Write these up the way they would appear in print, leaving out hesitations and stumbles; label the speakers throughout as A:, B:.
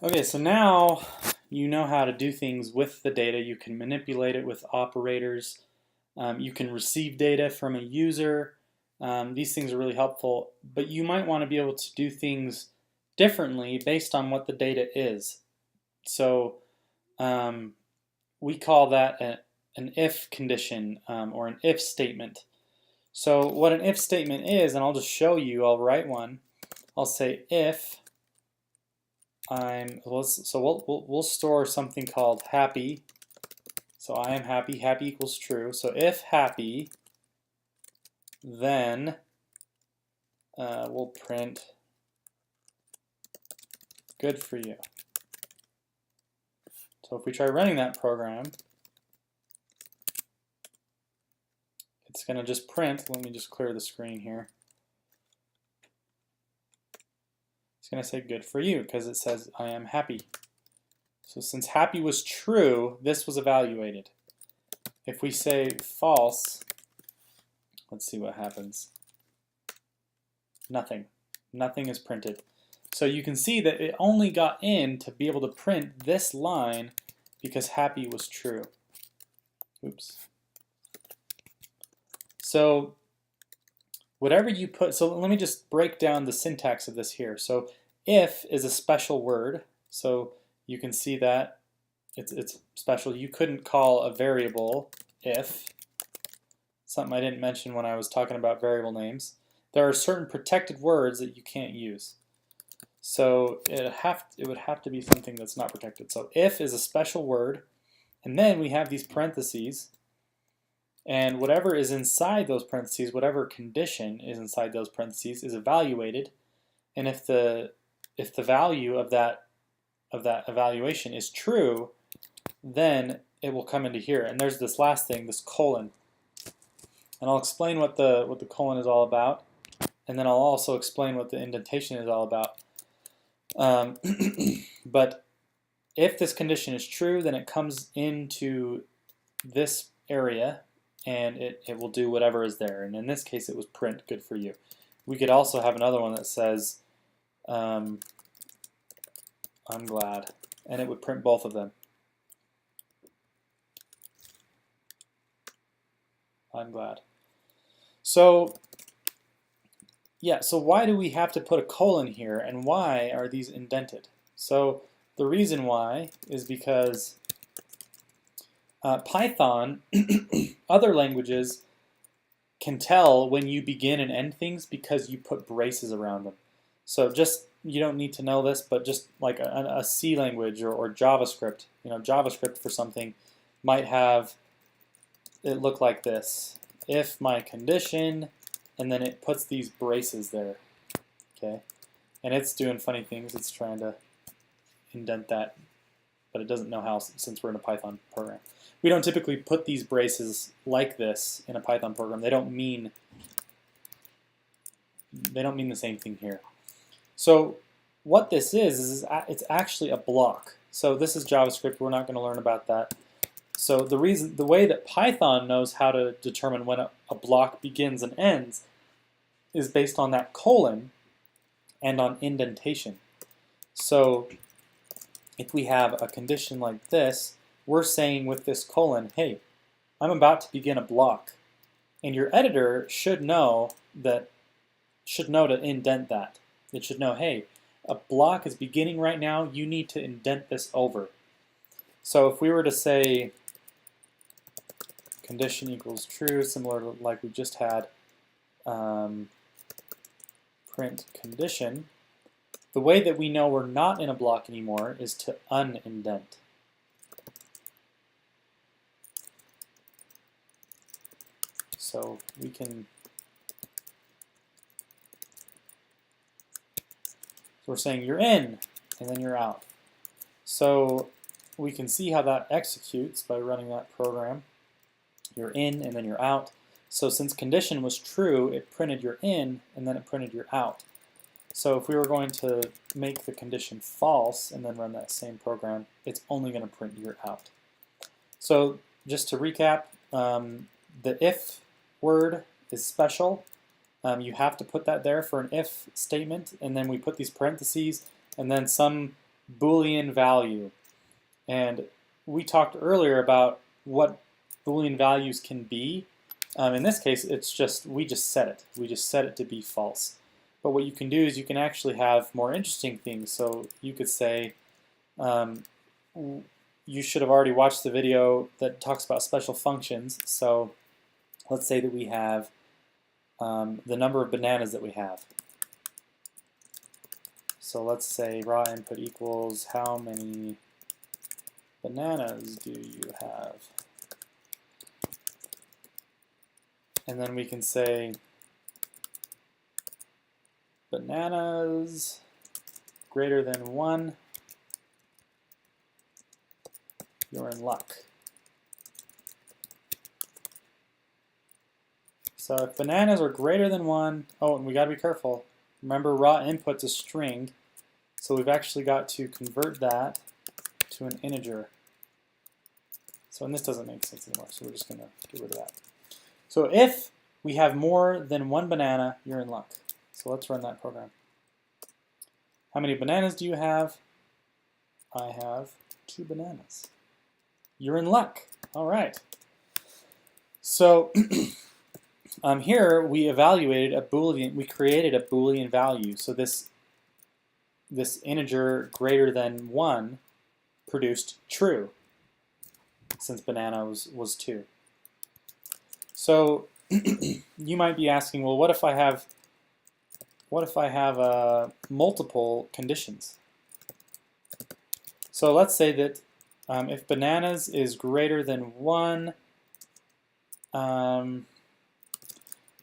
A: Okay, so now you know how to do things with the data. You can manipulate it with operators. You can receive data from a user. These things are really helpful, but you might want to be able to do things differently based on what the data is. So we call that an if condition or an if statement. So what an if statement is, and I'll just show you, I'll write one. I'll say if we'll store something called happy. So I am happy, happy equals true. So if happy, then we'll print good for you. So if we try running that program, it's going to just print. Let me just clear the screen here. It's going to say good for you because it says I am happy. So since happy was true, this was evaluated. If we say false, let's see what happens. Nothing. Nothing is printed. So you can see that it only got in to be able to print this line because happy was true. Oops. So whatever you put, so let me just break down the syntax of this here. So if is a special word, so you can see that it's special. You couldn't call a variable if, something I didn't mention when I was talking about variable names. There are certain protected words that you can't use. So it would have to be something that's not protected. So if is a special word, and then we have these parentheses, and whatever is inside those parentheses, whatever condition is inside those parentheses is evaluated, and if the value of that evaluation is true, then it will come into here. And there's this last thing, this colon. And I'll explain what the colon is all about, and then I'll also explain what the indentation is all about. But if this condition is true, then it comes into this area and it will do whatever is there. And in this case, it was print good for you. We could also have another one that says I'm glad, and it would print both of them. I'm glad. So yeah, so why do we have to put a colon here, and why are these indented? So the reason why is because Python, other languages can tell when you begin and end things because you put braces around them. So just, you don't need to know this, but just like a C language or JavaScript, JavaScript for something might have it look like this. If my condition, and then it puts these braces there, okay? And it's doing funny things. It's trying to indent that, but it doesn't know how since we're in a Python program. We don't typically put these braces like this in a Python program. They don't mean the same thing here. So what this is it's actually a block. So this is JavaScript. We're not going to learn about that. So the way that Python knows how to determine when a block begins and ends is based on that colon and on indentation. So if we have a condition like this, we're saying with this colon, hey, I'm about to begin a block. And your editor should know to indent that. It should know, hey, a block is beginning right now, you need to indent this over. So if we were to say condition equals true, similar to like we just had, print condition, the way that we know we're not in a block anymore is to unindent. So we can, so we're saying you're in, and then you're out. So we can see how that executes by running that program. You're in, and then you're out. So since condition was true, it printed you're in, and then it printed you're out. So if we were going to make the condition false and then run that same program, it's only going to print you're out. So just to recap, the if word is special. You have to put that there for an if statement, and then we put these parentheses, and then some Boolean value. And we talked earlier about what Boolean values can be. In this case, it's just we just set it. We just set it to be false. But what you can do is you can actually have more interesting things. So you could say, you should have already watched the video that talks about special functions. So let's say that we have the number of bananas that we have. So let's say raw input equals how many bananas do you have? And then we can say bananas greater than 1, you're in luck. So if bananas are greater than 1, oh, and we got to be careful. Remember, raw input's a string, so we've actually got to convert that to an integer. So, and this doesn't make sense anymore, so we're just going to get rid of that. So if we have more than 1 banana, you're in luck. So let's run that program. How many bananas do you have? I have 2 bananas. You're in luck. All right. So here we evaluated a Boolean, we created a Boolean value. So this integer greater than 1 produced true, since banana was 2. So you might be asking, well, what if I have multiple conditions? So let's say that if bananas is greater than 1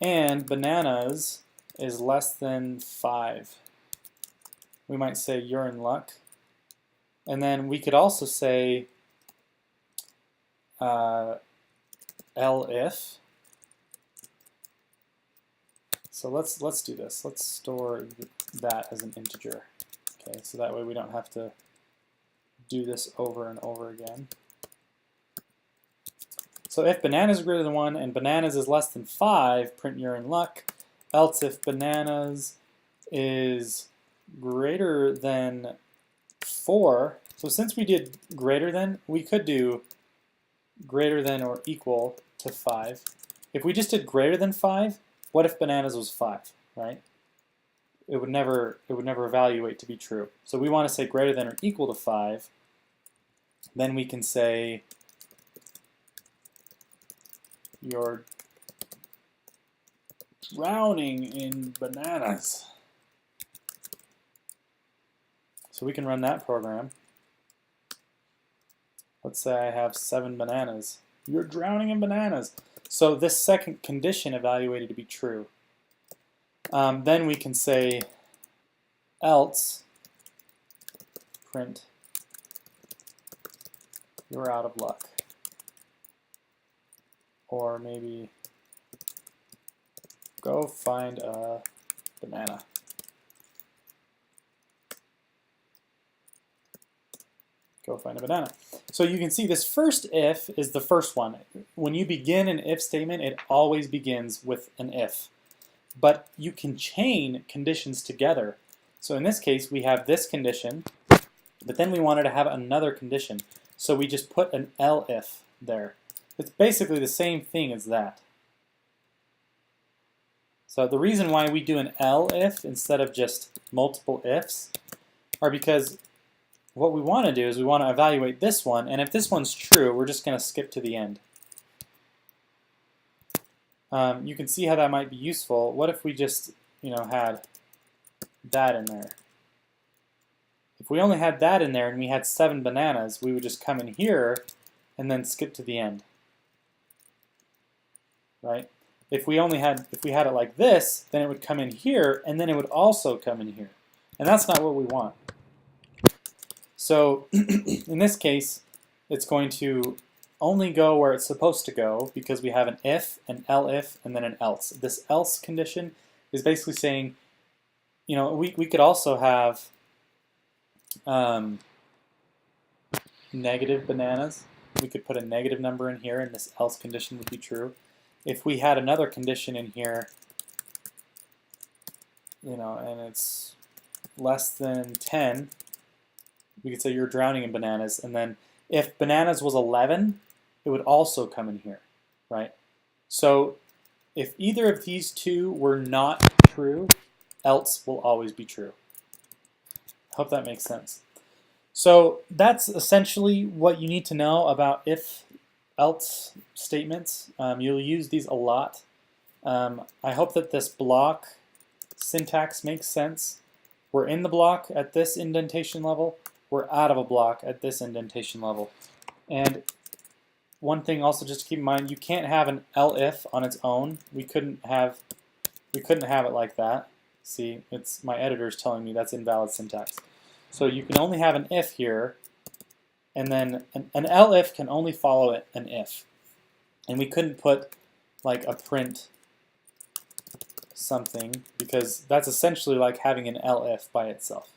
A: and bananas is less than 5, we might say you're in luck. And then we could also say elif. So let's do this. Let's store that as an integer. Okay, so that way we don't have to do this over and over again. So if bananas is greater than 1 and bananas is less than 5, print you're in luck. Else if bananas is greater than 4, so since we did greater than, we could do greater than or equal to 5. If we just did greater than 5, what if bananas was 5, right? It would never evaluate to be true. So we want to say greater than or equal to 5. Then we can say you're drowning in bananas. So we can run that program. Let's say I have 7 bananas. You're drowning in bananas. So this second condition evaluated to be true. Then we can say else print you're out of luck. Or maybe go find a banana. Go find a banana. So you can see this first if is the first one. When you begin an if statement, it always begins with an if. But you can chain conditions together. So in this case, we have this condition, but then we wanted to have another condition. So we just put an elif there. It's basically the same thing as that. So the reason why we do an elif instead of just multiple ifs are because what we want to do is we want to evaluate this one, and if this one's true, we're just going to skip to the end. You can see how that might be useful. What if we just, had that in there? If we only had that in there and we had 7 bananas, we would just come in here and then skip to the end, right? If we had it like this, then it would come in here and then it would also come in here, and that's not what we want. So in this case, it's going to only go where it's supposed to go because we have an if, an elif, and then an else. This else condition is basically saying, we could also have negative bananas. We could put a negative number in here and this else condition would be true. If we had another condition in here, and it's less than 10, we could say you're drowning in bananas, and then if bananas was 11, it would also come in here, right? So if either of these two were not true, else will always be true. Hope that makes sense. So that's essentially what you need to know about if-else statements. You'll use these a lot. I hope that this block syntax makes sense. We're in the block at this indentation level. We're out of a block at this indentation level. And one thing also just to keep in mind, you can't have an elif on its own. We couldn't have it like that. See, it's my editor's telling me that's invalid syntax. So you can only have an if here, and then an elif can only follow an if. And we couldn't put like a print something, because that's essentially like having an elif by itself.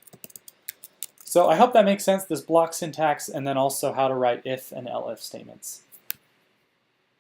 A: So I hope that makes sense, this block syntax, and then also how to write if and elif statements.